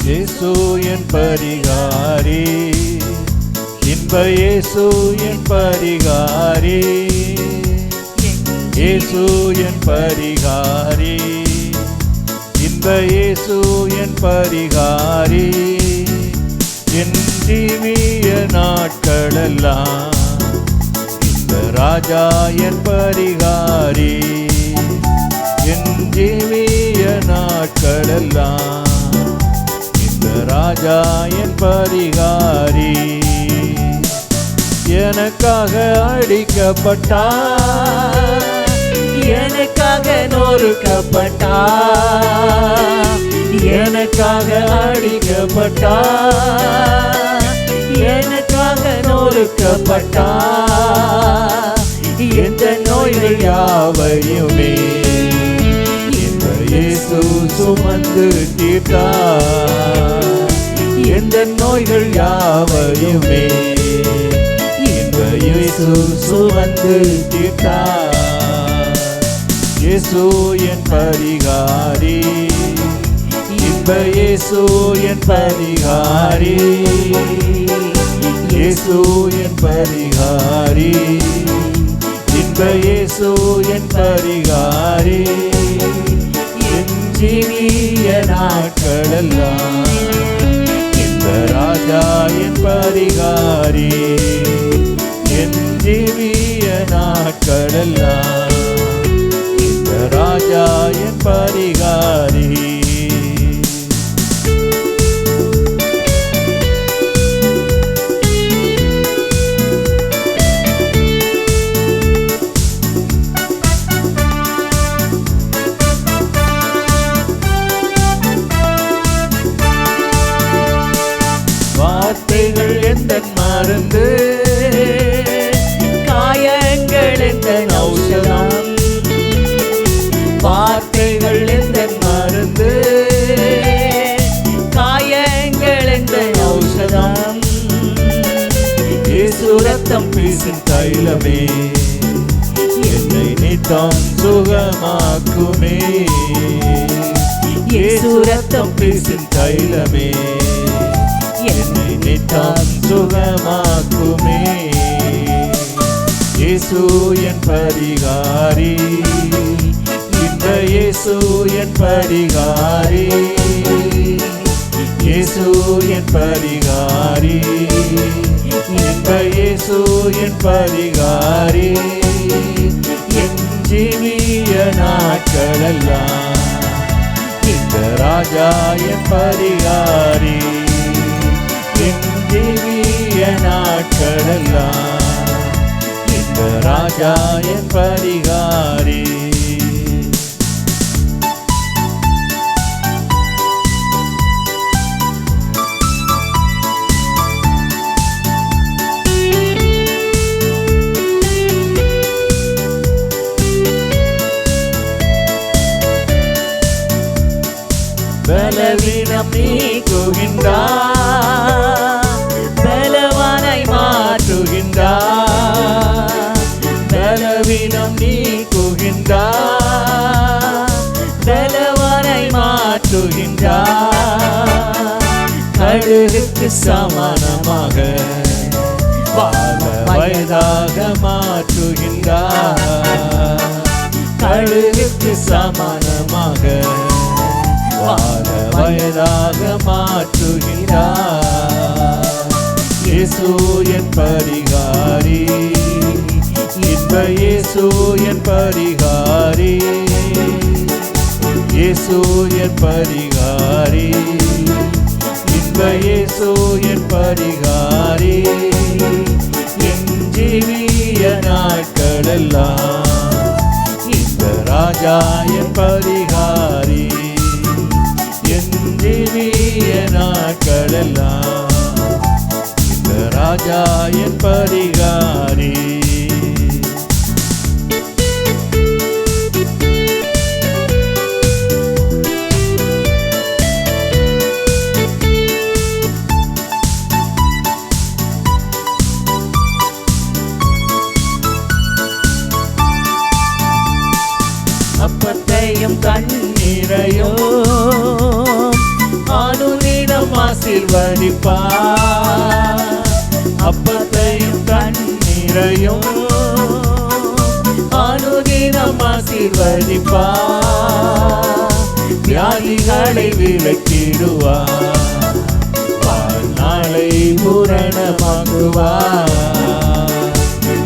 இயேசு என் பரிகாரி, இன்ப இயேசு என் பரிகாரி, இயேசு என் பரிகாரி, இன்ப இயேசு என் பரிகாரி. என் ஜீவிய நாட்களெல்லாம் இந்த ராஜா என் பரிகாரி, என் ஜீவிய நாட்களெல்லாம் இந்த ராஜா என் பரிகாரி. எனக்காக அடிக்கப்பட்டார், எனக்காக நொறுக்கப்பட்டார், எனக்காக அடிக்கப்பட்டார், எனக்காக நொறுக்கப்பட்டார். எந்த நோய்கள் யாவையுமே இந்த இயேசு சுமந்து தீர்த்தார். எந்த நோய்கள் யாவையுமே இந்த இயேசு சுமந்து தீர்த்தார். இயேசு என் பரிகாரி, இன்ப இயேசு என் பரிகாரி, இயேசு என் பரிகாரி, இன்ப இயேசு என் பரிகாரி. என் ஜீவிய நாட்களெல்லாம் இந்த ராஜா என் பரிகாரி, என் ஜீவிய நாட்களெல்லாம் இந்த ராஜா என் பரிகாரி. வார்த்தைகள் எந்த மருந்து, காயங்கள் எந்த ஔஷதம், வார்த்தைகள் எந்த மருந்து, காயங்கள் எந்த ஔஷதம். இயேசு ரத்தம் வீசும் தைலமே என்னை நித்தம் சுகமாக்குமே. இயேசு ரத்தம் வீசும் தைலமே என்னை நித்தம் சுகமாக்குமே. இயேசு என் பரிகாரி, இந்த இயேசு என் பரிகாரி, இயேசு என் பரிகாரி, இந்த இயேசு என் பரிகாரி. என் ஜீவிய நாட்களெல்லாம் இந்த ராஜா என் பரிகாரி, என் ஜீவிய நாட்களெல்லாம் இந்த ராஜா என் பரிகாரி. பலவீனம் நீக்குகின்றார், பலவானை மாற்றுகின்றார், பலவீனம் நீக்குகின்றார், பலவானை மாற்றுகின்றார். கழுகுக்கு சமானமாக வாழ வயதாக மாற்றுகின்றார், கழுகுக்கு சமானமாக வாழ வயதாக மாற்றுகிறார். இயேசு என் பரிகாரி, இன்ப இயேசு என் பரிகாரி, இயேசு என் பரிகாரி, இன்ப இயேசு என் பரிகாரி. என் ஜீவிய நாட்களெல்லாம் இந்த ராஜா என் பரிகாரி, என் ஜீவிய நாட்களெல்லாம் இந்த ராஜா என் பரிகாரி. அப்பத்தையும் தண்ணீரையும் அனுதினம் ஆசீர்வதிப்பார். அப்பத்தையும் தண்ணீரையும் அனுதினம் ஆசீர்வதிப்பார். வியாதிகளை விலக்கிடுவார். வாழ்நாளை பூரணமாக்குவார்.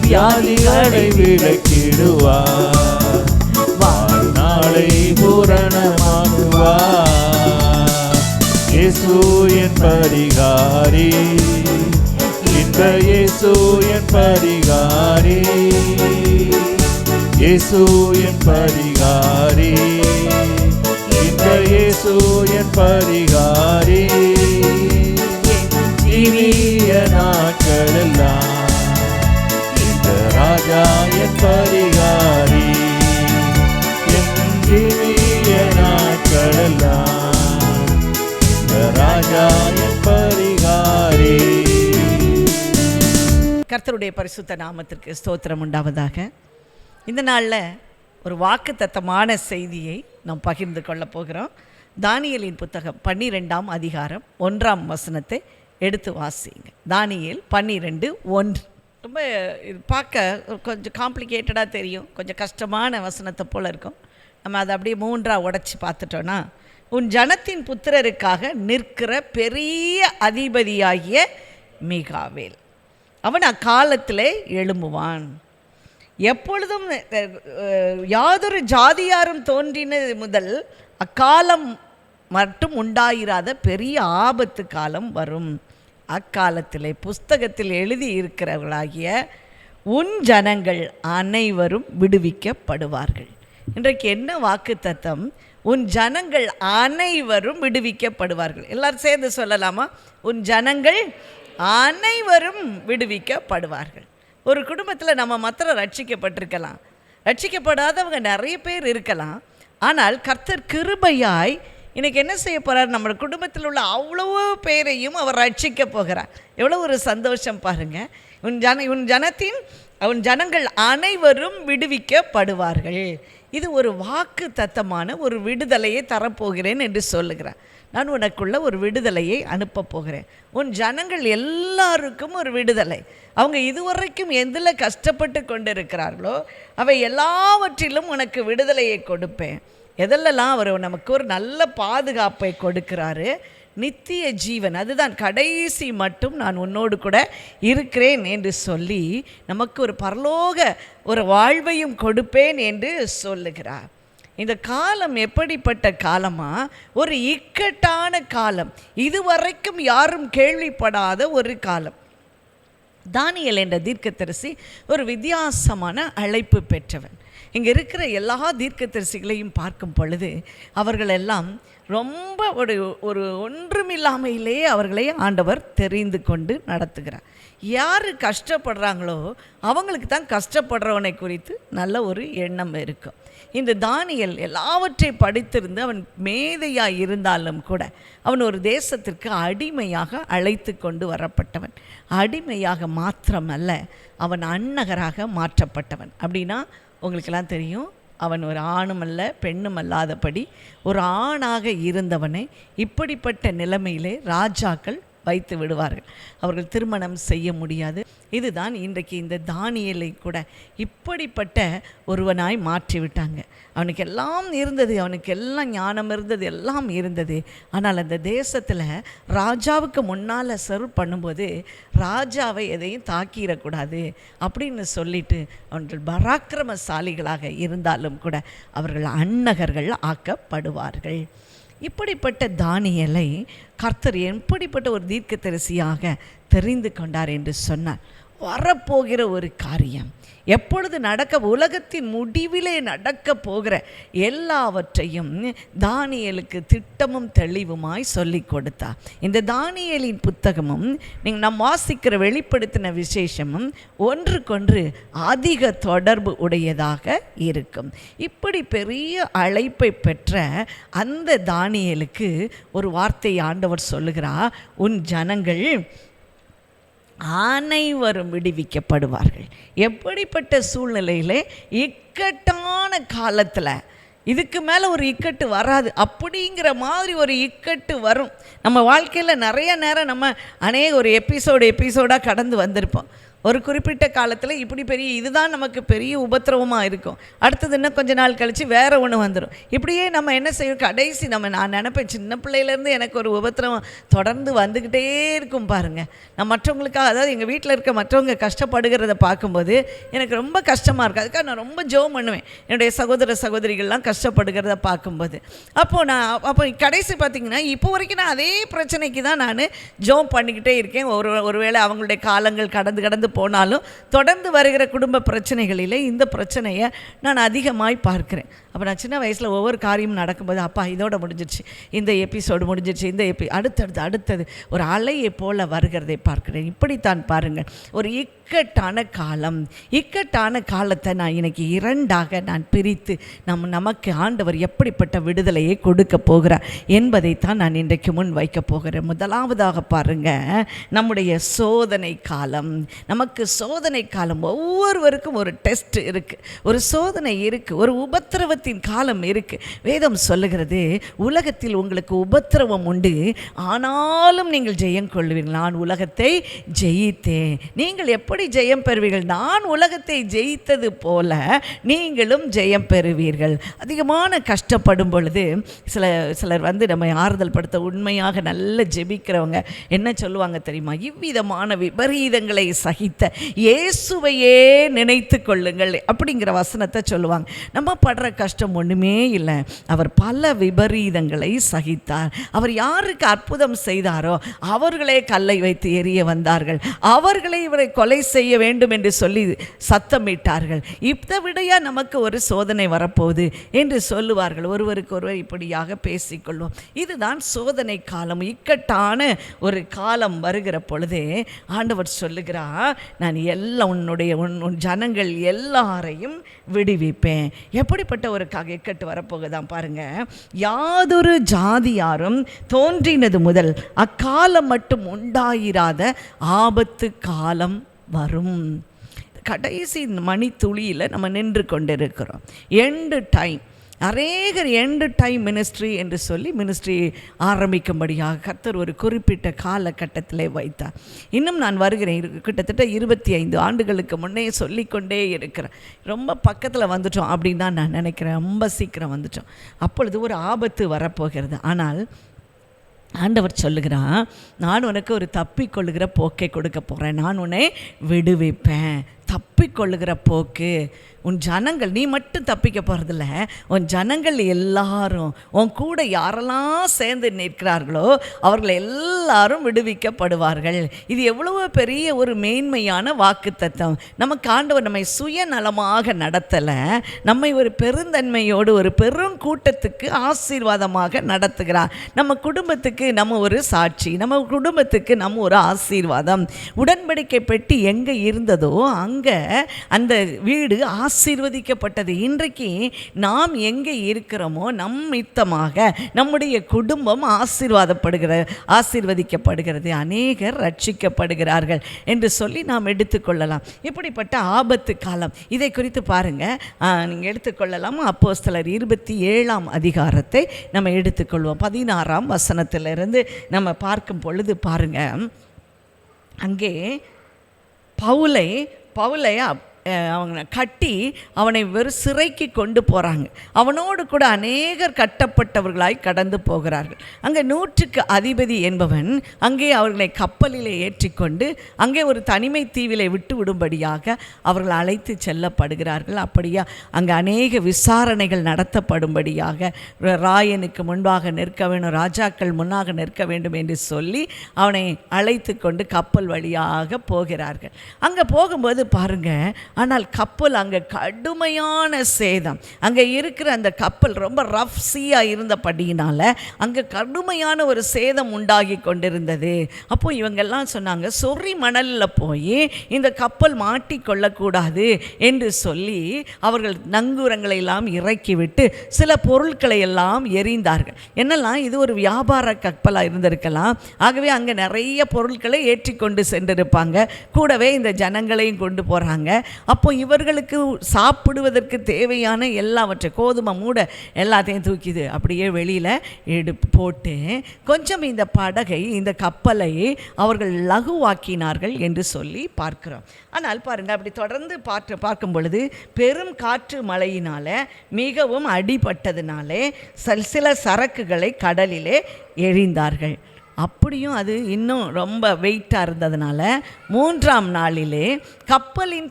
வியாதிகளை விலக்கிடுவார். வாழ்நாளை பூரணமாக்குவார். இயேசு என் பரிகாரி, இந்த இயேசு என் பரிகாரி. இயேசு என் பரிகாரி, இந்த இயேசு என் பரிகாரி. ஜீவிய நாட்களெல்லாம் இந்த ராஜா என் பரிகாரி. என் ஜீவிய நாட்களெல்லாம் இந்த ராஜா என் பரிகாரி. கர்த்தருடைய பரிசுத்த நாமத்திற்கு ஸ்தோத்திரம் உண்டாவதாக. இந்த நாளில் ஒரு வாக்குத்தத்தமான செய்தியை நாம் பகிர்ந்து கொள்ளப் போகிறோம். தானியேலின் புத்தகம் 12ஆம் அதிகாரம் 1ஆம் வசனத்தை எடுத்து வாசிங்க. தானியேல் 12:1. ரொம்ப இது பார்க்க கொஞ்சம் காம்ப்ளிகேட்டடாக தெரியும், கொஞ்சம் கஷ்டமான வசனத்தை போல் இருக்கும். நம்ம அதை அப்படியே 3ஆக உடைச்சி பார்த்துட்டோன்னா, உன் ஜனத்தின் புத்திரருக்காக நிற்கிற பெரிய அதிபதியாகிய மீகாவேல் அவன் அக்காலத்திலே எழும்புவான். எப்பொழுதும் யாதொரு ஜாதியாரும் தோன்றினது முதல் அக்காலம் மட்டும் உண்டாயிராத பெரிய ஆபத்து காலம் வரும். அக்காலத்திலே புஸ்தகத்தில் எழுதி இருக்கிறவர்களாகிய உன் ஜனங்கள் அனைவரும் விடுவிக்கப்படுவார்கள். இன்றைக்கு என்ன வாக்கு தத்தம்? உன் ஜனங்கள் அனைவரும் விடுவிக்கப்படுவார்கள். எல்லாரும் சேர்ந்து சொல்லலாமா? உன் ஜனங்கள் அனைவரும் விடுவிக்கப்படுவார்கள். ஒரு குடும்பத்தில் நம்ம மாத்திரம் ரட்சிக்கப்பட்டிருக்கலாம், ரட்சிக்கப்படாதவங்க நிறைய பேர் இருக்கலாம். ஆனால் கர்த்தர் கிருபையாய் இன்றைக்கி என்ன செய்ய போகிறார்? நம்ம குடும்பத்தில் உள்ள அவ்வளவோ பேரையும் அவர் ரட்சிக்க போகிறார். எவ்வளோ ஒரு சந்தோஷம் பாருங்கள். உன் ஜனங்கள் அனைவரும் விடுவிக்கப்படுவார்கள். இது ஒரு வாக்கு தத்தமான ஒரு விடுதலையை தரப்போகிறேன் என்று சொல்லுகிறார். நான் உனக்குள்ள ஒரு விடுதலையை அனுப்ப போகிறேன். உன் ஜனங்கள் எல்லாருக்கும் ஒரு விடுதலை. அவங்க இதுவரைக்கும் எதில் கஷ்டப்பட்டு கொண்டு இருக்கிறார்களோ அவை எல்லாவற்றிலும் உனக்கு விடுதலையை கொடுப்பேன். எதெல்லாம் அவர் நமக்கு ஒரு நல்ல பாதுகாப்பை கொடுக்கிறாரு, நித்திய ஜீவன், அதுதான் கடைசி மட்டும் நான் உன்னோடு கூட இருக்கிறேன் என்று சொல்லி நமக்கு ஒரு பரலோக ஒரு வாழ்வையும் கொடுப்பேன் என்று சொல்லுகிறார். இந்த காலம் எப்படிப்பட்ட காலமா? ஒரு இக்கட்டான காலம், இதுவரைக்கும் யாரும் கேள்விப்படாத ஒரு காலம். தானியேல் என்ற தீர்க்கதரிசி ஒரு வித்தியாசமான அழைப்பு பெற்றவன். இங்கே இருக்கிற எல்லா தீர்க்கதரிசிகளையும் பார்க்கும் பொழுது அவர்களெல்லாம் ரொம்ப ஒரு ஒன்றுமில்லாமையிலேயே அவர்களை ஆண்டவர் தெரிந்து கொண்டு நடத்துகிறார். யார் கஷ்டப்படுறாங்களோ அவங்களுக்கு தான் கஷ்டப்படுறவனை குறித்து நல்ல ஒரு எண்ணம் இருக்கும். இந்த தானியேல் எல்லாவற்றை படித்திருந்து அவன் மேதையாக இருந்தாலும் கூட அவன் ஒரு தேசத்திற்கு அடிமையாக அழைத்து கொண்டு வரப்பட்டவன். அடிமையாக மாத்திரமல்ல, அவன் அன்னகராக மாற்றப்பட்டவன். அப்படின்னா உங்களுக்கெல்லாம் தெரியும், அவன் ஒரு ஆணும் அல்ல பெண்ணும் அல்லாதபடி ஒரு ஆணாக இருந்தவனை இப்படிப்பட்ட நிலைமையிலே ராஜாக்கள் வைத்து விடுவார்கள். அவர்கள் திருமணம் செய்ய முடியாது. இதுதான் இன்றைக்கு இந்த தானியேலை கூட இப்படிப்பட்ட ஒருவனாய் மாற்றிவிட்டாங்க. அவனுக்கு எல்லாம் இருந்தது, அவனுக்கு எல்லாம் ஞானம் இருந்தது, எல்லாம் இருந்தது. ஆனால் அந்த தேசத்தில் ராஜாவுக்கு முன்னால் சர்வ் பண்ணும்போது ராஜாவை எதையும் தாக்கிடக்கூடாது அப்படின்னு சொல்லிட்டு அவர்கள் பராக்கிரமசாலிகளாக இருந்தாலும் கூட அவர்கள் அன்னகர்கள் ஆக்கப்படுவார்கள். இப்படிப்பட்ட தானியேலை கர்த்தர் எப்படிப்பட்ட ஒரு தீர்க்கதரிசியாக தெரிந்து கொண்டார் என்று சொன்னார். வரப்போகிற ஒரு காரியம் எப்பொழுது உலகத்தின் முடிவிலே நடக்க போகிற எல்லாவற்றையும் தானியேலுக்கு திட்டமும் தெளிவுமாய் சொல்லி கொடுத்தார். இந்த தானியேலின் புத்தகமும் நாம் வாசிக்கிற வெளிப்படுத்தின விசேஷமும் ஒன்றுக்கொன்று அதிக தொடர்பு உடையதாக இருக்கும். இப்படி பெரிய அழைப்பை பெற்ற அந்த தானியேலுக்கு ஒரு வார்த்தை ஆண்டவர் சொல்லுகிறார், உன் ஜனங்கள் அனைவரும் விடுவிக்கப்படுவார்கள். எப்படிப்பட்ட சூழ்நிலையில், இக்கட்டான காலத்தில், இதுக்கு மேலே ஒரு இக்கட்டு வராது அப்படிங்கிற மாதிரி ஒரு இக்கட்டு வரும். நம்ம வாழ்க்கையில் நிறைய நேரம் நம்ம ஒரு எபிசோடாக கடந்து வந்திருப்போம். ஒரு குறிப்பிட்ட காலத்தில் இப்படி இதுதான் நமக்கு பெரிய உபத்திரவமாக இருக்கும். அடுத்தது இன்னும் கொஞ்ச நாள் கழித்து வேறு ஒன்று வந்துடும். இப்படியே நம்ம என்ன செய்வோம், கடைசி நான் நினைப்பேன், சின்ன பிள்ளையிலேருந்து எனக்கு ஒரு உபத்திரவம் தொடர்ந்து வந்துக்கிட்டே இருக்கும் பாருங்கள். நான் மற்றவங்களுக்காக, அதாவது எங்கள் வீட்டில் இருக்க மற்றவங்க கஷ்டப்படுகிறத பார்க்கும்போது எனக்கு ரொம்ப கஷ்டமாக இருக்குது. அதுக்காக நான் ரொம்ப ஜெபம் பண்ணுவேன், என்னுடைய சகோதர சகோதரிகள்லாம் கஷ்டப்படுகிறத பார்க்கும்போது. அப்போ கடைசி பார்த்திங்கன்னா இப்போ வரைக்கும் நான் அதே பிரச்சனைக்கு தான் நான் ஜெபம் பண்ணிக்கிட்டே இருக்கேன். ஒருவேளை அவங்களுடைய காலங்கள் கடந்து போனாலும் தொடர்ந்து வருகிற குடும்ப பிரச்சனைகளில் இந்த பிரச்சனையை நான் அதிகமாய் பார்க்கிறேன். அப்போ நான் சின்ன வயசில் ஒவ்வொரு காரியமும் நடக்கும்போது, அப்பா இதோட முடிஞ்சிருச்சு, இந்த எபிசோடு முடிஞ்சிருச்சு, இந்த அடுத்தது ஒரு அலையை போல வருகிறதை பார்க்கிறேன். இப்படித்தான் பாருங்கள், ஒரு இக்கட்டான காலத்தை நான் இன்னைக்கு இரண்டாக நான் பிரித்து நமக்கு ஆண்டவர் எப்படிப்பட்ட விடுதலையை கொடுக்க போகிறார் என்பதைத்தான் நான் இன்றைக்கு முன் வைக்க போகிறேன். முதலாவதாக பாருங்கள், நம்முடைய சோதனை காலம். நமக்கு சோதனை காலம், ஒவ்வொருவருக்கும் ஒரு டெஸ்ட் இருக்குது, ஒரு சோதனை இருக்குது, ஒரு உபத்திரவத்தின் காலம் இருக்குது. வேதம் சொல்லுகிறது, உலகத்தில் உங்களுக்கு உபத்திரவம் உண்டு, ஆனாலும் நீங்கள் ஜெயம் கொள்வீர்கள். நான் உலகத்தை ஜெயித்தேன். நீங்கள் எப்படி ஜெயம் பெறுவீர்கள்? நான் உலகத்தை ஜெயித்தது போல நீங்களும் ஜெயம் பெறுவீர்கள். அதிகமான கஷ்டப்படும் பொழுது சிலர் நம்ம ஆறுதல் படுத்த உண்மையாக நல்ல ஜெபிக்கிறவங்க என்ன சொல்லுவாங்க தெரியுமா? இவ்விதமான விபரீதங்களை சகித்த இயேசுவையே நினைத்து கொள்ளுங்கள் அப்படிங்கிற வசனத்தை சொல்லுவாங்க. நம்ம படுற கஷ்டம் ஒன்றுமே இல்லை. அவர் பல விபரீதங்களை சகித்தார். அவர் யாருக்கு அற்புதம் செய்தாரோ அவர்களே கல்லை வைத்து எறிய வந்தார்கள். அவர்களை இவரை கொலை செய்ய வேண்டும் என்று சொல்லி சத்தமிட்டார்கள். இதை விடையா நமக்கு ஒரு சோதனை வரப்போகுது என்று சொல்லுவார்கள். ஒருவருக்கு ஒருவர் இப்படியாக பேசிக்கொள்வோம். இதுதான் சோதனை காலம். இக்கட்டான ஒரு காலம் வருகிற பொழுதே ஆண்டவர் சொல்லுகிறார், நான் உன் ஜனங்கள் எல்லாரையும் விடுவிப்பேன். எப்படிப்பட்ட ஒரு இக்கட்டு வரப்போகுதான் பாருங்க. யாதொரு ஜாதியாரும் தோன்றினது முதல் அக்காலம் மட்டும் உண்டாயிராத ஆபத்து காலம் வரும். கடைசி மணி துளியில் நம்ம நின்று கொண்டிருக்கிறோம். End time. அநேகர் எண்டு டைம் மினிஸ்ட்ரி என்று சொல்லி மினிஸ்ட்ரி ஆரம்பிக்கும்படியாக கர்த்தர் ஒரு குறிப்பிட்ட காலகட்டத்திலே வைத்தார். இன்னும் நான் வருகிறேன், கிட்டத்தட்ட 25 ஆண்டுகளுக்கு முன்னே சொல்லிக்கொண்டே இருக்கிறேன். ரொம்ப பக்கத்தில் வந்துட்டோம் அப்படின்னு தான் நான் நினைக்கிறேன். ரொம்ப சீக்கிரம் வந்துட்டோம். அப்பொழுது ஒரு ஆபத்து வரப்போகிறது. ஆனால் ஆண்டவர் சொல்லுகிறான், நான் உனக்கு ஒரு தப்பிக்கொள்ளுகிற போக்கை கொடுக்க போகிறேன், நான் உன்னை விடுவிப்பேன். தப்பிக்கொள்ளுகிற போக்கு. உன் ஜனங்கள், நீ மட்டும் தப்பிக்க போகிறதில்ல, உன் ஜனங்கள் எல்லாரும், உன் கூட யாரெல்லாம் சேர்ந்து நிற்கிறார்களோ அவர்கள் எல்லாரும் விடுவிக்கப்படுவார்கள். இது எவ்வளவு பெரிய ஒரு மேன்மையான வாக்குத்தத்தம். நமக்கு ஆண்டவர் நம்மை சுயநலமாக நடத்தலை, நம்மை ஒரு பெருந்தன்மையோடு ஒரு பெரும் கூட்டத்துக்கு ஆசீர்வாதமாக நடத்துகிறார். நம்ம குடும்பத்துக்கு நம்ம ஒரு சாட்சி, நம்ம குடும்பத்துக்கு நம்ம ஒரு ஆசீர்வாதம். உடன்படிக்கை பெட்டி எங்கே இருந்ததோ அங்கே அந்த வீடு ஆசீர்வதிக்கப்பட்டது. இன்றைக்கு நாம் எங்கே இருக்கிறோமோ நிமித்தமாக நம்முடைய குடும்பம் ஆசீர்வதிக்கப்படுகிறது, அநேகர் ரட்சிக்கப்படுகிறார்கள் என்று சொல்லி நாம் எடுத்துக்கொள்ளலாம். இப்படிப்பட்ட ஆபத்து காலம், இதை குறித்து பாருங்கள், நீங்கள் எடுத்துக்கொள்ளலாம். அப்போஸ்தலர் 27ஆம் அதிகாரத்தை நம்ம எடுத்துக்கொள்வோம். 16ஆம் வசனத்திலிருந்து நம்ம பார்க்கும் பொழுது பாருங்கள், அங்கே பவுலை அவங்க கட்டி அவனை வெறும் சிறைக்கு கொண்டு போகிறாங்க. அவனோடு கூட அநேகர் கட்டப்பட்டவர்களாய் கடந்து போகிறார்கள். அங்கே 100க்கு அதிபதி என்பவன் அங்கே அவர்களை கப்பலிலே ஏற்றிக்கொண்டு அங்கே ஒரு தனிமை தீவிலை விட்டு விடும்படியாக அவர்கள் அழைத்து செல்லப்படுகிறார்கள். அப்படியா அங்கே அநேக விசாரணைகள் நடத்தப்படும்படியாக ராயனுக்கு முன்பாக நிற்க வேண்டும், ராஜாக்கள் முன்னாக நிற்க வேண்டும் என்று சொல்லி அவனை அழைத்து கொண்டு கப்பல் வழியாக போகிறார்கள். அங்கே போகும்போது பாருங்கள், ஆனால் கப்பல் அங்கே கடுமையான சேதம். அங்கே இருக்கிற அந்த கப்பல் ரொம்ப ரஃப் சீயாக இருந்தபடியினால் அங்கே கடுமையான ஒரு சேதம் உண்டாகி கொண்டிருந்தது. அப்போது இவங்கெல்லாம் சொன்னாங்க, சொறி மணலில் போய் இந்த கப்பல் மாட்டிக்கொள்ளக்கூடாது என்று சொல்லி அவர்கள் நங்கூரங்களை எல்லாம் இறக்கிவிட்டு சில பொருட்களை எல்லாம் எறிந்தார்கள். என்னெல்லாம், இது ஒரு வியாபார கப்பலாக இருந்திருக்கலாம். ஆகவே அங்கே நிறைய பொருட்களை ஏற்றி கொண்டு சென்றிருப்பாங்க. கூடவே இந்த ஜனங்களையும் கொண்டு போகிறாங்க. அப்போ இவர்களுக்கு சாப்பிடுவதற்கு தேவையான எல்லாவற்றை கோதுமை மூடை எல்லாத்தையும் தூக்கிது அப்படியே வெளியில் போட்டு கொஞ்சம் இந்த படகை, இந்த கப்பலை அவர்கள் லகுவாக்கினார்கள் என்று சொல்லி பார்க்கிறோம். ஆனால் பாருங்கள், அப்படி தொடர்ந்து பார்க்கும் பொழுது பெரும் காற்று மழையினால் மிகவும் அடிபட்டதுனாலே சில சரக்குகளை கடலிலே எறிந்தார்கள். அப்படியும் அது இன்னும் ரொம்ப வெயிட்டாக இருந்ததுனால 3ஆம் நாளிலே கப்பலின்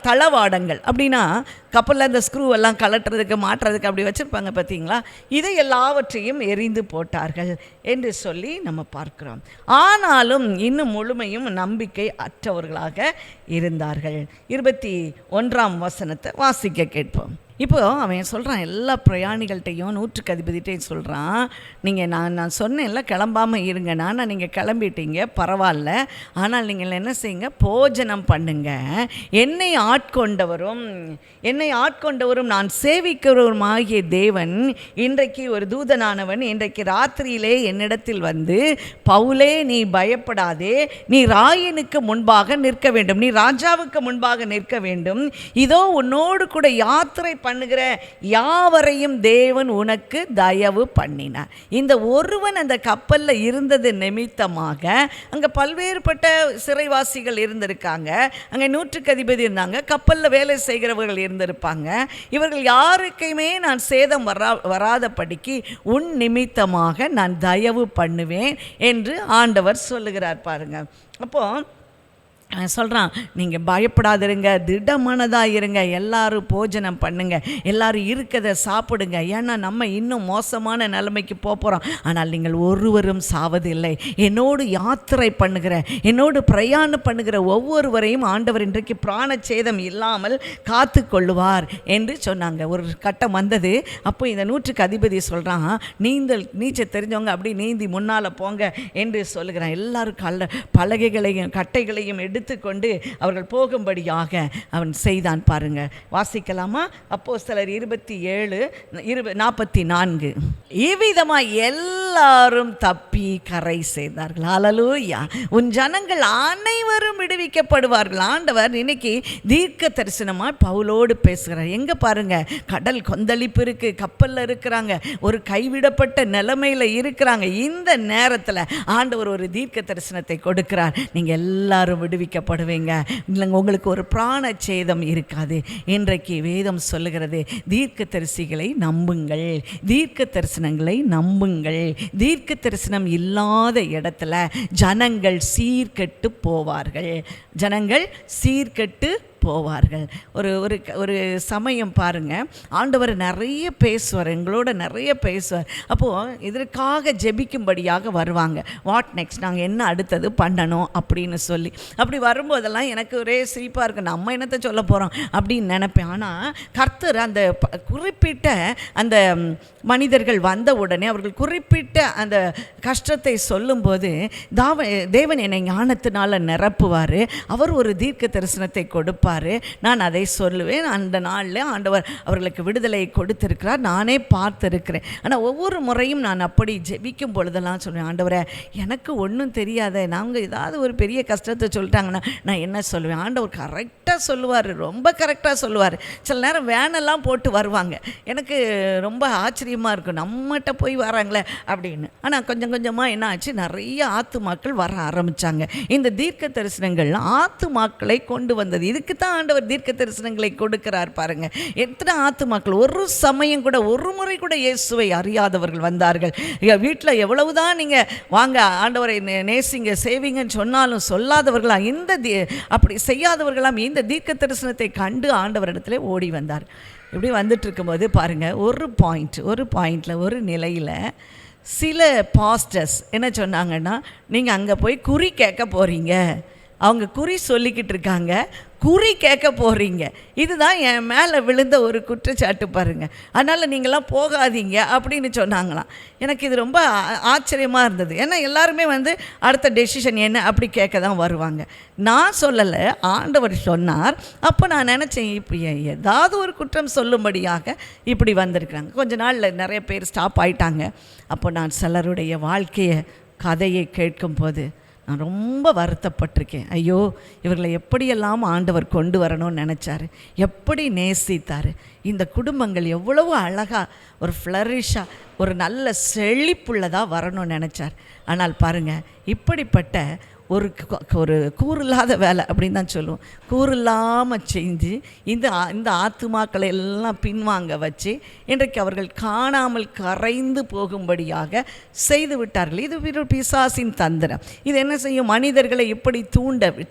தளவாடங்கள், அப்படின்னா கப்பலில் அந்த ஸ்க்ரூவெல்லாம் கலட்டுறதுக்கு மாட்டுறதுக்கு அப்படி வச்சுருப்பாங்க பார்த்தீங்களா, இதை எல்லாவற்றையும் எரிந்து போட்டார்கள் என்று சொல்லி நம்ம பார்க்குறோம். ஆனாலும் இன்னும் முழுமையும் நம்பிக்கை அற்றவர்களாக இருந்தார்கள். 21ஆம் வசனத்தை வாசிக்க கேட்போம். இப்போ அவன் சொல்கிறான், எல்லா பிரயாணிகள்கிட்டையும் 100க்கு அதிபதிட்டையும் சொல்கிறான், நீங்கள் நான் சொன்னேன்ல கிளம்பாமல் இருங்கண்ணா, நான் நீங்கள் கிளம்பிட்டீங்க பரவாயில்ல, ஆனால் நீங்கள் என்ன செய்யுங்க, போஜனம் பண்ணுங்க. என்னை ஆட்கொண்டவரும் நான் சேவிக்கிறவருமாகிய தேவன் இன்றைக்கு ஒரு தூதனானவன் இன்றைக்கு ராத்திரியிலே என்னிடத்தில் வந்து, பவுலே நீ பயப்படாதே, நீ ராயனுக்கு முன்பாக நிற்க வேண்டும், நீ ராஜாவுக்கு முன்பாக நிற்க வேண்டும், இதோ உன்னோடு கூட யாத்திரை பண்ணுகிற யாவரையும் தேவன் உனக்கு தயவு பண்ணினார். இந்த ஒருவன் அந்த கப்பலில் இருந்தது நிமித்தமாக அங்கே பல்வேறுபட்ட சிறைவாசிகள் இருந்திருக்காங்க, அங்கே 100க்கு அதிபதி இருந்தாங்க, கப்பலில் வேலை செய்கிறவர்கள் இருந்திருப்பாங்க. இவர்கள் யாருக்குமே நான் சேதம் வராதபடிக்கு உன் நிமித்தமாக நான் தயவு பண்ணுவேன் என்று ஆண்டவர் சொல்லுகிறார். பாருங்க, அப்போ சொல்கிறான், நீங்கள் பயப்படாதிருங்க, திடமானதாக இருங்க, எல்லாரும் போஜனம் பண்ணுங்க, எல்லாரும் இருக்கிறத சாப்பிடுங்க, ஏன்னா நம்ம இன்னும் மோசமான நிலைமைக்கு போகிறோம், ஆனால் நீங்கள் ஒருவரும் சாவதில்லை, என்னோடு யாத்திரை பண்ணுகிற, என்னோடு பிரயாணம் பண்ணுகிற ஒவ்வொருவரையும் ஆண்டவர் இன்றைக்கு பிராணச்சேதம் இல்லாமல் காத்து கொள்ளுவார் என்று சொன்னாங்க. ஒரு கட்டம் வந்தது, அப்போ இந்த 100க்கு அதிபதி சொல்கிறான், நீச்சல் தெரிஞ்சவங்க அப்படி நீந்தி முன்னால் போங்க என்று சொல்லுகிறான். எல்லாரும் பலகைகளையும் கட்டைகளையும் எடுத்துக்கொண்டு அவர்கள் போகும்படியாக அவன் செய்தான். பாருங்க, வாசிக்கலாமா? அப்போஸ்தலர் 27:44. இவ்விதமாய் எல்லாரும் தப்பி கரை சேர்ந்தார்கள். ஹல்லேலூயா! உன் ஜனங்கள் அனைவரும் விடுவிக்கப்படுவார்கள். ஆண்டவர் இன்னைக்கு தீர்க்க தரிசனமாக பவுலோடு பேசுகிறார். எங்க பாருங்க, கடல் கொந்தளிப்பு இருக்கு, கப்பலில் இருக்கிறாங்க, ஒரு கைவிடப்பட்ட நிலைமையில் இருக்கிறாங்க. இந்த நேரத்தில் ஆண்டவர் ஒரு தீர்க்க தரிசனத்தை கொடுக்கிறார். நீங்கள் எல்லாரும் விடுவிக்கப்படுவீங்க, இல்லைங்க உங்களுக்கு ஒரு பிராண சேதம் இருக்காது. இன்றைக்கு வேதம் சொல்லுகிறது, தீர்க்க தரிசிகளை நம்புங்கள், தீர்க்க தரிசனங்களை நம்புங்கள். தீர்க்க தரிசனம் இல்லாத இடத்துல ஜனங்கள் சீர்கெட்டு போவார்கள், ஜனங்கள் சீர்கெட்டு போவார்கள். ஒரு ஒரு ஒரு சமயம் பாருங்கள், ஆண்டவர் நிறைய பேசுவார், எங்களோட நிறைய பேசுவார். அப்போது இதற்காக ஜெபிக்கும்படியாக வருவாங்க. வாட் நெக்ஸ்ட், நாங்கள் என்ன அடுத்தது பண்ணணும் அப்படின்னு சொல்லி. அப்படி வரும்போதெல்லாம் எனக்கு ஒரே சிரிப்பாக இருக்குது, நம்ம என்னத்தை சொல்ல போகிறோம் அப்படின்னு நினைப்பேன். ஆனால் கர்த்தர் அந்த குறிப்பிட்ட அந்த மனிதர்கள் வந்த உடனே அவர்கள் குறிப்பிட்ட அந்த கஷ்டத்தை சொல்லும்போது தேவன் என்னை ஞானத்தினால் நிரப்புவார், அவர் ஒரு தீர்க்க தரிசனத்தை கொடுப்பார், நான் அதை சொல்லுவேன். அந்த நாளில் ஆண்டவர் அவர்களுக்கு விடுதலையை கொடுத்திருக்கிறார், நானே பார்த்துருக்கிறேன். ஆனால் ஒவ்வொரு முறையும் நான் அப்படி ஜெபிக்கும் பொழுதெல்லாம் சொல்லுவேன், ஆண்டவரே எனக்கு ஒன்றும் தெரியாத, நாங்கள் ஏதாவது ஒரு பெரிய கஷ்டத்தை சொல்லிட்டாங்கன்னா நான் என்ன சொல்லுவேன்? ஆண்டவர் கரெக்டாக சொல்லுவார், ரொம்ப கரெக்டாக சொல்லுவார். சில நேரம் வேனெல்லாம் போட்டு வருவாங்க, எனக்கு ரொம்ப ஆச்சரியமாக இருக்கும், நம்மகிட்ட போய் வராங்களே அப்படின்னு. ஆனால் கொஞ்சம் கொஞ்சமாக என்ன ஆச்சு, நிறைய ஆத்துமாக்கள் வர ஆரம்பித்தாங்க. இந்த தீர்க்க தரிசனங்கள் ஆத்துமாக்களை கொண்டு வந்தது. இதுக்கு தான் ஆண்டவர் தீர்க்க தரிசனங்களை கொடுக்கிறார். பாருங்க, எத்தனை ஆத்துமாக்கள் ஒரு சமயம் கூட, ஒரு முறை கூட இயேசுவை அறியாதவர்கள் வந்தார்கள். வீட்டில் எவ்வளவுதான் நீங்கள் வாங்க ஆண்டவரை நேசிங்க சேவிங்கன்னு சொன்னாலும் சொல்லாதவர்களாம், அப்படி செய்யாதவர்களாம் இந்த தீர்க்க தரிசனத்தை கண்டு ஆண்டவரிடத்துல ஓடி வந்தார். இப்படி வந்துட்டு இருக்கும்போது பாருங்கள், ஒரு பாயிண்டில் ஒரு நிலையில் சில பாஸ்டர்ஸ் என்ன சொன்னாங்கன்னா, நீங்கள் அங்கே போய் குறி கேட்க போகிறீங்க, அவங்க குறி சொல்லிக்கிட்டு இருக்காங்க, குறி கேட்க போகிறீங்க, இதுதான் என் மேலே விழுந்த ஒரு குற்றச்சாட்டு பாருங்கள், அதனால் நீங்களாம் போகாதீங்க அப்படின்னு சொன்னாங்களாம். எனக்கு இது ரொம்ப ஆச்சரியமாக இருந்தது. ஏன்னா எல்லாருமே அடுத்த டெசிஷன் என்ன அப்படி கேட்க தான் வருவாங்க. நான் சொல்லலை, ஆண்டவர் சொன்னார். அப்போ நான் நினச்சேன், இப்போ ஏதாவது ஒரு குற்றம் சொல்லும்படியாக இப்படி வந்திருக்கிறாங்க. கொஞ்ச நாளில் நிறைய பேர் ஸ்டாப் ஆயிட்டாங்க. அப்போ நான் சிலருடைய வாழ்க்கையை கதையை கேட்கும்போது நான் ரொம்ப வருத்தப்பட்டிருக்கேன். ஐயோ, இவர்களை எப்படியெல்லாம் ஆண்டவர் கொண்டு வரணும்னு நினச்சார், எப்படி நேசித்தார். இந்த குடும்பங்கள் எவ்வளவு அழகாக ஒரு ஃப்ளரிஷாக ஒரு நல்ல செழிப்புள்ளதாக வரணும்னு நினச்சார். ஆனால் பாருங்கள், இப்படிப்பட்ட ஒரு கூறில்லாத வேலை அப்படின்னு தான் சொல்லுவோம். கூறில்லாமல் செஞ்சு இந்த ஆத்துமாக்களை எல்லாம் பின்வாங்க வச்சு இன்றைக்கு அவர்கள் காணாமல் கரைந்து போகும்படியாக செய்து விட்டார்கள். இது பிசாசின் தந்திரம். இது என்ன செய்யும்? மனிதர்களை இப்படி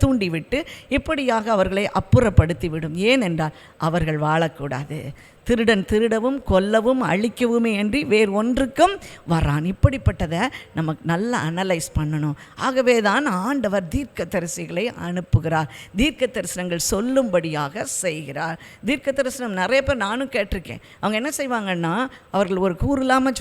தூண்டிவிட்டு இப்படியாக அவர்களை அப்புறப்படுத்தி விடும். ஏனென்றால் அவர்கள் வாழக்கூடாது. திருடன் திருடவும் கொல்லவும் அழிக்கவுமே அன்றி வேறு ஒன்றுக்கும் வரான். இப்படிப்பட்டதை நமக்கு நல்லா அனலைஸ் பண்ணணும். ஆகவே தான் ஆண்டவர் தீர்க்க தரிசிகளை அனுப்புகிறார், தீர்க்க தரிசனங்கள் சொல்லும்படியாக செய்கிறார். தீர்க்க தரிசனம் நிறைய பேர் நானும் கேட்டிருக்கேன். அவங்க என்ன செய்வாங்கன்னா, அவர்கள் ஒரு கூறு இல்லாமல்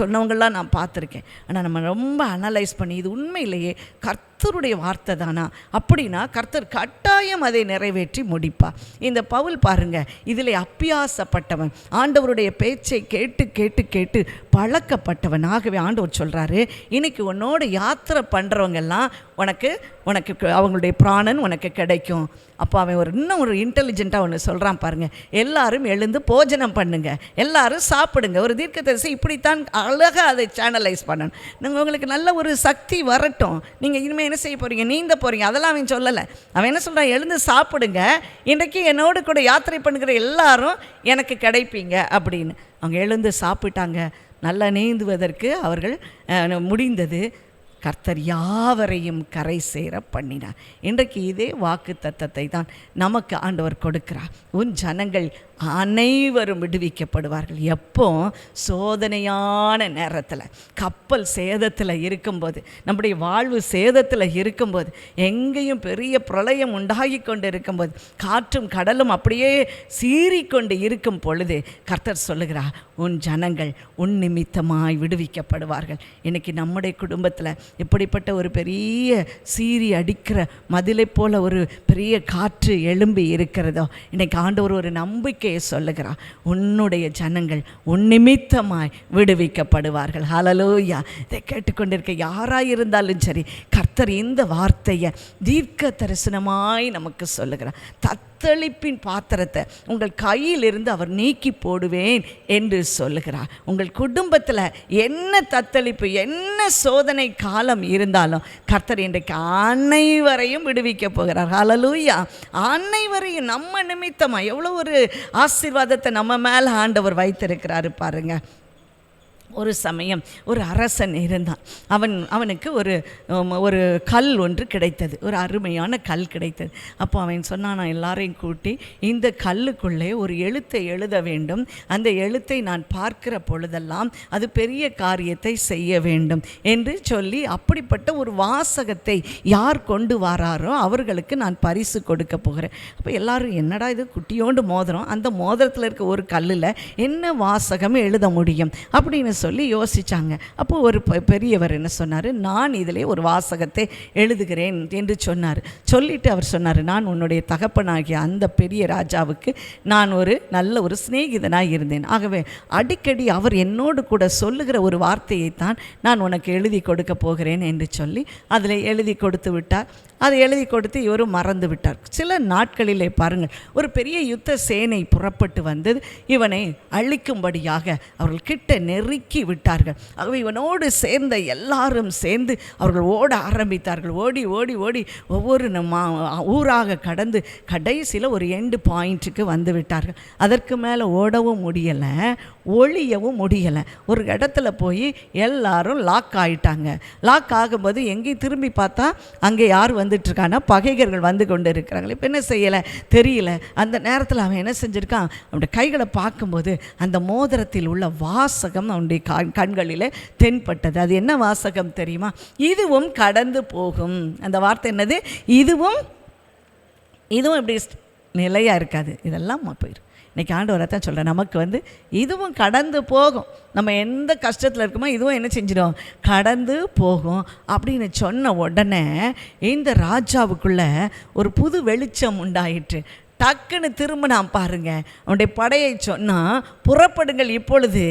சொன்னவங்களாம் நான் பார்த்துருக்கேன். ஆனால் நம்ம ரொம்ப அனலைஸ் பண்ணி இது உண்மையிலேயே கர்த்தருடைய வார்த்தை தானா அப்படின்னா கர்த்தர் கட்டாயம் அதை நிறைவேற்றி முடிப்பார். இந்த பவுல் பாருங்க, இதில் அப்பியாசப்பட்டவன், ஆண்டவருடைய பேச்சை கேட்டு கேட்டு கேட்டு பழக்கப்பட்டவன். ஆகவே ஆண்டவர் சொல்கிறாரு, இன்னைக்கு உன்னோட யாத்திரை பண்ணுறவங்கெல்லாம் உனக்கு அவங்களுடைய பிராணன் உனக்கு கிடைக்கும். அப்போ அவன் இன்னும் ஒரு இன்டெலிஜென்ட்டாக ஒன்று சொல்கிறான் பாருங்கள். எல்லாரும் எழுந்து போஜனம் பண்ணுங்க, எல்லாரும் சாப்பிடுங்க. ஒரு தீர்க்கதரிசி இப்படித்தான் அழகாக அதை சேனலைஸ் பண்ணணும். நீங்கள் உங்களுக்கு நல்ல ஒரு சக்தி வரட்டும். நீங்கள் இனிமேல் என்ன செய்ய போகிறீங்க? நீந்த போகிறீங்க. அதெல்லாம் அவன் சொல்லலை. அவன் என்ன சொல்கிறான்? எழுந்து சாப்பிடுங்க, இன்றைக்கி என்னோடு கூட யாத்திரை பண்ணுகிற எல்லாரும் எனக்கு கிடைப்பீங்க அப்படின்னு. அவங்க எழுந்து சாப்பிட்டாங்க. நல்லா நீந்துவதற்கு அவர்கள் முடிந்தது. கர்த்தர் யாவரையும் கரை சேர பண்ணினார். இன்றைக்கு இதே வாக்கு தத்தத்தை தான் நமக்கு ஆண்டவர் கொடுக்கிறார். உன் ஜனங்கள் அனைவரும் விடுவிக்கப்படுவார்கள். எப்போ? சோதனையான நேரத்தில், கப்பல் சேதத்தில் இருக்கும்போது, நம்முடைய வாழ்வு சேதத்தில் இருக்கும்போது, எங்கேயும் பெரிய பிரளயம் உண்டாகி கொண்டு இருக்கும்போது, காற்றும் கடலும் அப்படியே சீறிக்கொண்டு இருக்கும் பொழுது கர்த்தர் சொல்லுகிறார், உன் ஜனங்கள் உன் நிமித்தமாய் விடுவிக்கப்படுவார்கள். இன்றைக்கி நம்முடைய குடும்பத்தில் இப்படிப்பட்ட ஒரு பெரிய சீறி அடிக்கிற மதிலை போல ஒரு பெரிய காற்று எழும்பி இருக்கிறதோ, இன்றைக்கி ஆண்டவர் ஒரு நம்பிக்கையை சொல்லுகிறார், உன்னுடைய ஜனங்கள் உன் நிமித்தமாய் விடுவிக்கப்படுவார்கள். ஹல்லேலூயா. இதை கேட்டுக்கொண்டிருக்க யாராயிருந்தாலும் சரி, கர்த்தர் இந்த வார்த்தையை தீர்க்க தரிசனமாய் நமக்கு சொல்லுகிறார். தத்தளிப்பின் பாத்திரத்தை உங்கள் கையிலிருந்து அவர் நீக்கி போடுவேன் என்று சொல்லுகிறார். உங்கள் குடும்பத்தில் என்ன தத்தளிப்பு, என்ன சோதனை காலம் இருந்தாலும் கர்த்தர் இன்றைக்கு அனைவரையும் விடுவிக்க போகிறார். ஹல்லேலூயா. அனைவரையும் நம்ம நிமித்தமாக எவ்வளோ ஒரு ஆசீர்வாதத்தை நம்ம மேலே ஆண்டவர் வைத்திருக்கிறாரு பாருங்க. ஒரு சமயம் ஒரு அரசன் இருந்தான். அவனுக்கு ஒரு கல் ஒன்று கிடைத்தது, ஒரு அருமையான கல் கிடைத்தது. அப்போ அவன் சொன்னான், நான் எல்லாரையும் கூட்டி இந்த கல்லுக்குள்ளே ஒரு எழுத்தை எழுத வேண்டும், அந்த எழுத்தை நான் பார்க்கிற பொழுதெல்லாம் அது பெரிய காரியத்தை செய்ய வேண்டும் என்று சொல்லி, அப்படிப்பட்ட ஒரு வாசகத்தை யார் கொண்டு வராரோ அவர்களுக்கு நான் பரிசு கொடுக்க போகிறேன். அப்போ எல்லாரும், என்னடா இது குட்டியோண்டு மோதிரம், அந்த மோதிரத்தில் இருக்க ஒரு கல்லில் என்ன வாசகம் எழுத முடியும் அப்படின்னு சொல்லி யோசிச்சாங்க. அப்போ ஒரு பெரியவர் என்ன சொன்னார், நான் இதிலே ஒரு வாசகத்தை எழுதுகிறேன் என்று சொன்னார். சொல்லிட்டு அவர் சொன்னார், நான் உன்னுடைய தகப்பனாகிய அந்த பெரிய ராஜாவுக்கு நான் ஒரு நல்ல ஒரு சிநேகிதனாக இருந்தேன். ஆகவே அடிக்கடி அவர் என்னோடு கூட சொல்லுகிற ஒரு வார்த்தையைத்தான் நான் உனக்கு எழுதி கொடுக்க போகிறேன் என்று சொல்லி அதில் எழுதி கொடுத்து விட்டார். அதை எழுதி கொடுத்து இவரும் மறந்து விட்டார். சில நாட்களிலே பாருங்கள், ஒரு பெரிய யுத்த சேனை புறப்பட்டு வந்தது. இவனை அழிக்கும்படியாக அவர்கள் கிட்ட நெருக்கி விட்டார்கள். ஆகவே இவனோடு சேர்ந்த எல்லாரும் சேர்ந்து அவர்கள் ஓட ஆரம்பித்தார்கள். ஓடி ஓடி ஓடி ஒவ்வொரு ஊராக கடந்து கடைசியில் ஒரு எண்டு பாயிண்ட்டுக்கு வந்து விட்டார்கள். அதற்கு மேலே ஓடவும் முடியலை, ஒளியவும் முடியலை. ஒரு இடத்துல போய் எல்லாரும் லாக் ஆகிட்டாங்க. லாக் ஆகும்போது எங்கேயும் திரும்பி பார்த்தா அங்கே யார் வந்துட்டுருக்கான்னா பகைகர்கள் வந்து கொண்டு இருக்கிறாங்க. இப்போ என்ன செய்யலை தெரியல. அந்த நேரத்தில் அவன் என்ன செஞ்சுருக்கான், அவனுடைய கைகளை பார்க்கும்போது அந்த மோதிரத்தில் உள்ள வாசகம் அவனுடைய கண்களில் தென்பட்டது. அது என்ன வாசகம் தெரியுமா? இதுவும் கடந்து போகும். அந்த வார்த்தை என்னது? இதுவும் இப்படி நிலையாக இருக்காது, இதெல்லாம் போயிடும். இன்றைக்கி ஆண்டவரை தான் சொல்கிறேன், நமக்கு இதுவும் கடந்து போகும். நம்ம எந்த கஷ்டத்தில் இருக்குமோ இதுவும் என்ன செஞ்சிடும், கடந்து போகும் அப்படின்னு சொன்ன உடனே இந்த ராஜாவுக்குள்ளே ஒரு புது வெளிச்சம் உண்டாயிற்று. டக்குன்னு திரும்பினான் பாருங்க. அவனுடைய படையை சொன்னால், புறப்படுங்கள், இப்பொழுது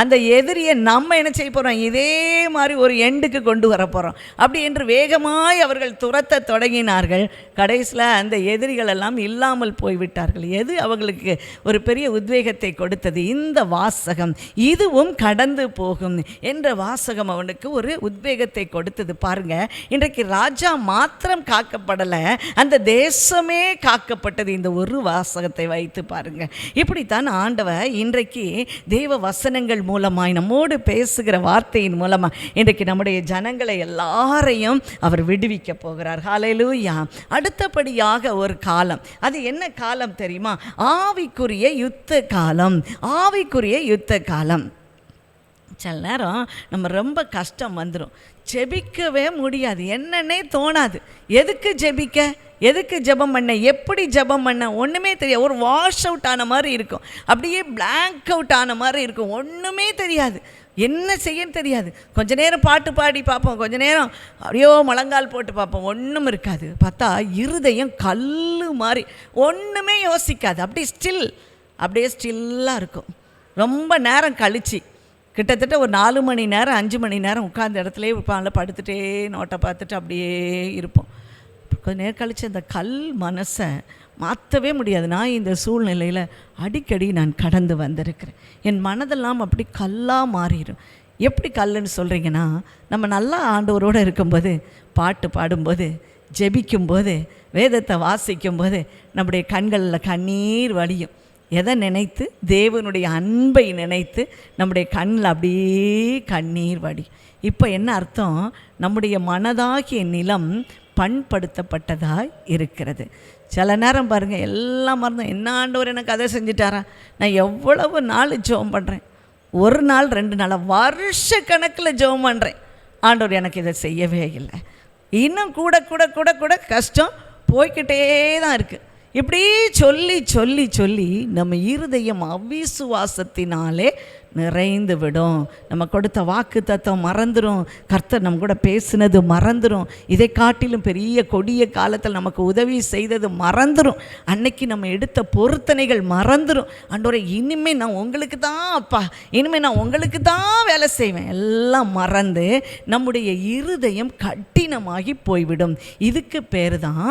அந்த எதிரியை நம்ம என்ன செய்ய போகிறோம், இதே மாதிரி ஒரு எண்டுக்கு கொண்டு வர போகிறோம் அப்படி என்று வேகமாய் அவர்கள் துரத்த தொடங்கினார்கள். கடைசியில் அந்த எதிரிகள் எல்லாம் இல்லாமல் போய்விட்டார்கள். எது அவர்களுக்கு ஒரு பெரிய உத்வேகத்தை கொடுத்தது? இந்த வாசகம், இதுவும் கடந்து போகும் என்ற வாசகம் அவனுக்கு ஒரு உத்வேகத்தை கொடுத்தது. பாருங்க, இன்றைக்கு ராஜா மாத்திரம் காக்கப்படலை, அந்த தேசமே காக்கப்பட்டது இந்த ஒரு வாசகத்தை வைத்து பாருங்க. இப்படித்தான் ஆண்டவர் இன்றைக்கு தேவ வசனங்கள் மூலமாய் நம்மோடு பேசுகிற வார்த்தையின் மூலமாக இன்றைக்கு நம்முடைய ஜனங்களை எல்லாரையும் அவர் விடுவிக்க போகிறார். ஹல்லேலூயா. அடுத்தபடியாக ஒரு காலம், அது என்ன காலம் தெரியுமா? ஆவிக்குரிய யுத்த காலம். ஆவிக்குரிய யுத்த காலம். சில நேரம் நம்ம ரொம்ப கஷ்டம் வந்துடும், ஜெபிக்கவே முடியாது, என்னன்னே தோணாது. எதுக்கு ஜெபிக்க, எதுக்கு ஜெபம் பண்ண, எப்படி ஜெபம் பண்ண ஒன்றுமே தெரியாது. ஒரு வாஷ் அவுட் ஆன மாதிரி இருக்கும், அப்படியே பிளாங்க் அவுட் ஆன மாதிரி இருக்கும், ஒன்றுமே தெரியாது, என்ன செய்யன்னு தெரியாது. கொஞ்ச நேரம் பாட்டு பாடி பார்ப்போம், கொஞ்ச நேரம் அப்படியோ முழங்கால் போட்டு பார்ப்போம், ஒன்றும் இருக்காது. பார்த்தா இருதயம் கல் மாதிரி ஒன்றுமே யோசிக்காது, அப்படியே ஸ்டில்லாக இருக்கும். ரொம்ப நேரம் கழிச்சு, கிட்டத்தட்ட ஒரு 4 மணி நேரம் 5 மணி நேரம் உட்கார்ந்த இடத்துலேயே உட்காந்து படுத்துகிட்டே நோட்டை பார்த்துட்டு அப்படியே இருப்போம். கொஞ்சம் நேரம் கழித்து அந்த கல் மனசை மாற்றவே முடியாது. நான் இந்த சூழ்நிலையில் அடிக்கடி நான் கடந்து வந்திருக்கிறேன். என் மனதெல்லாம் அப்படி கல்லாக மாறிடும். எப்படி கல்லுன்னு சொல்கிறீங்கன்னா, நம்ம நல்லா ஆண்டவரோடு இருக்கும்போது, பாட்டு பாடும்போது, ஜெபிக்கும்போது, வேதத்தை வாசிக்கும்போது நம்முடைய கண்களில் கண்ணீர் வடியும். எதை நினைத்து? தேவனுடைய அன்பை நினைத்து நம்முடைய கண்ணில் அப்படியே கண்ணீர் வடி. இப்போ என்ன அர்த்தம்? நம்முடைய மனதாகிய நிலம் பண்படுத்தப்பட்டதாக இருக்கிறது. சில நேரம் பாருங்கள், எல்லாம் மறந்தோம், என்ன ஆண்டவர் எனக்கு அதை செஞ்சிட்டாரா, நான் எவ்வளவு நாள் ஜெபம் பண்ணுறேன், ஒரு நாள் 2 நாள் வருஷ கணக்கில் ஜெபம் பண்ணுறேன், ஆண்டவர் எனக்கு இதை செய்யவே இல்லை. இன்னும் கூட கூட கூட கூட கஷ்டம் போய்கிட்டே தான் இருக்குது. இப்படி சொல்லி சொல்லி சொல்லி நம்ம இருதயம் அவிசுவாசத்தினாலே நிறைந்து விடும். நம்ம கொடுத்த வாக்கு தத்துவம் மறந்துடும், கர்த்தர் நம்ம கூட பேசினது மறந்துடும், இதை காட்டிலும் பெரிய கொடிய காலத்தில் நமக்கு உதவி செய்தது மறந்துடும், அன்னைக்கு நம்ம எடுத்த பொருத்தனைகள் மறந்துடும். ஆண்டவரே, இனிமேல் நான் உங்களுக்கு தான் அப்பா, இனிமேல் நான் உங்களுக்கு தான் வேலை செய்வேன், எல்லாம் மறந்து நம்முடைய இருதயம் கடினமாகி போய்விடும். இதுக்கு பேர் தான்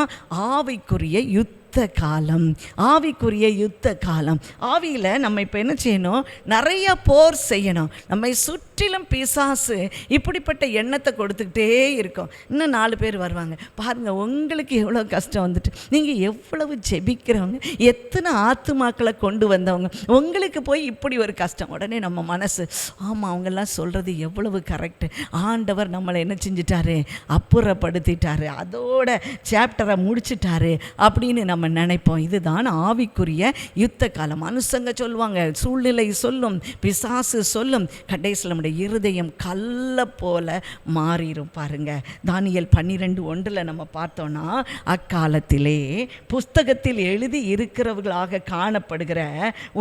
ஆவிக்குரிய யுத்த காலம். ஆவிக்குரிய யுத்த காலம். ஆவியில் நம்ம இப்போ என்ன செய்யணும்? நிறைய போர் செய்யணும். நம்மை சுற்றிலும் பிசாசு இப்படிப்பட்ட எண்ணத்தை கொடுத்துக்கிட்டே இருக்கும். இன்னும் 4 பேர் வருவாங்க பாருங்கள், உங்களுக்கு எவ்வளோ கஷ்டம் வந்துட்டு, நீங்கள் எவ்வளவு ஜெபிக்கிறவங்க, எத்தனை ஆத்துமாக்களை கொண்டு வந்தவங்க, உங்களுக்கு போய் இப்படி ஒரு கஷ்டம். உடனே நம்ம மனசு, ஆமாம், அவங்கெல்லாம் சொல்கிறது எவ்வளவு கரெக்டு, ஆண்டவர் நம்மளை என்ன செஞ்சிட்டாரு, அப்புறப்படுத்திட்டாரு, அதோட சாப்டரை முடிச்சிட்டாரு அப்படின்னு நம்ம நினைப்போம். இதுதான் ஆவிக்குரிய யுத்த காலம். மனுஷங்க சொல்லுவாங்க, சூழ்நிலை சொல்லும், பிசாசு சொல்லும், கடைசியில் நம்முடைய இருதயம் கல்லை போல மாறிடும். பாருங்க, தானியேல் 12:1 நம்ம பார்த்தோன்னா, அக்காலத்திலே புஸ்தகத்தில் எழுதி இருக்கிறவர்களாக காணப்படுகிற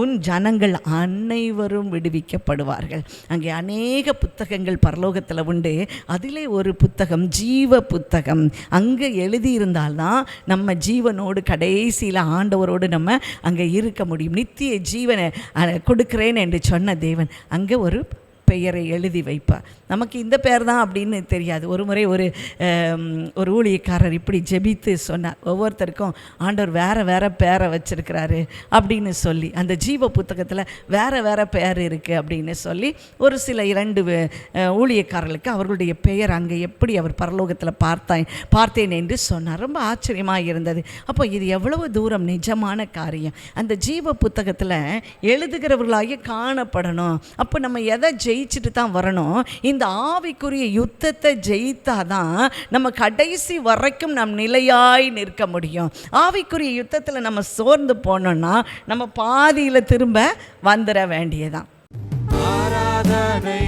உன் ஜனங்கள் அனைவரும் விடுவிக்கப்படுவார்கள். அங்கே அநேக புத்தகங்கள் பரலோகத்தில் உண்டு. அதிலே ஒரு புத்தகம் ஜீவ புத்தகம். அங்கே எழுதியிருந்தால்தான் நம்ம ஜீவனோடு கடைசியில் ஆண்டவரோடு நம்ம அங்கே இருக்க முடியும். நித்திய ஜீவனை கொடுக்கிறேன் என்று சொன்ன தேவன் அங்கே ஒரு பெயரை எழுதி வைப்பார். நமக்கு இந்த பேர் தான் அப்படின்னு தெரியாது. ஒரு முறை ஒரு ஊழியக்காரர் இப்படி ஜெபித்து சொன்னார், ஒவ்வொருத்தருக்கும் ஆண்டவர் வேறு வேறு பேரை வச்சிருக்கிறாரு அப்படின்னு சொல்லி, அந்த ஜீவ புத்தகத்தில் வேறு வேறு பேர் இருக்குது அப்படின்னு சொல்லி ஒரு சில 2 ஊழியக்காரர்களுக்கு அவர்களுடைய பெயர் அங்கே எப்படி அவர் பரலோகத்தில் பார்த்தேன் என்று சொன்னார். ரொம்ப ஆச்சரியமாக இருந்தது. அப்போ இது எவ்வளவு தூரம் நிஜமான காரியம். அந்த ஜீவ புத்தகத்தில் எழுதுகிறவர்களாக காணப்படணும். அப்போ நம்ம எதை ஜெயிச்சுட்டு தான் வரணும்? இந்த ஆவிக்குரிய யுத்தத்தை ஜெயித்தாதான் நம்ம கடைசி வரைக்கும் நம் நிலையாய் நிற்க முடியும். ஆவிக்குரிய யுத்தத்தில் நம்ம சோர்ந்து போனோம்னா நம்ம பாதியில் திரும்ப வந்துட வேண்டியதான். ஆராதனை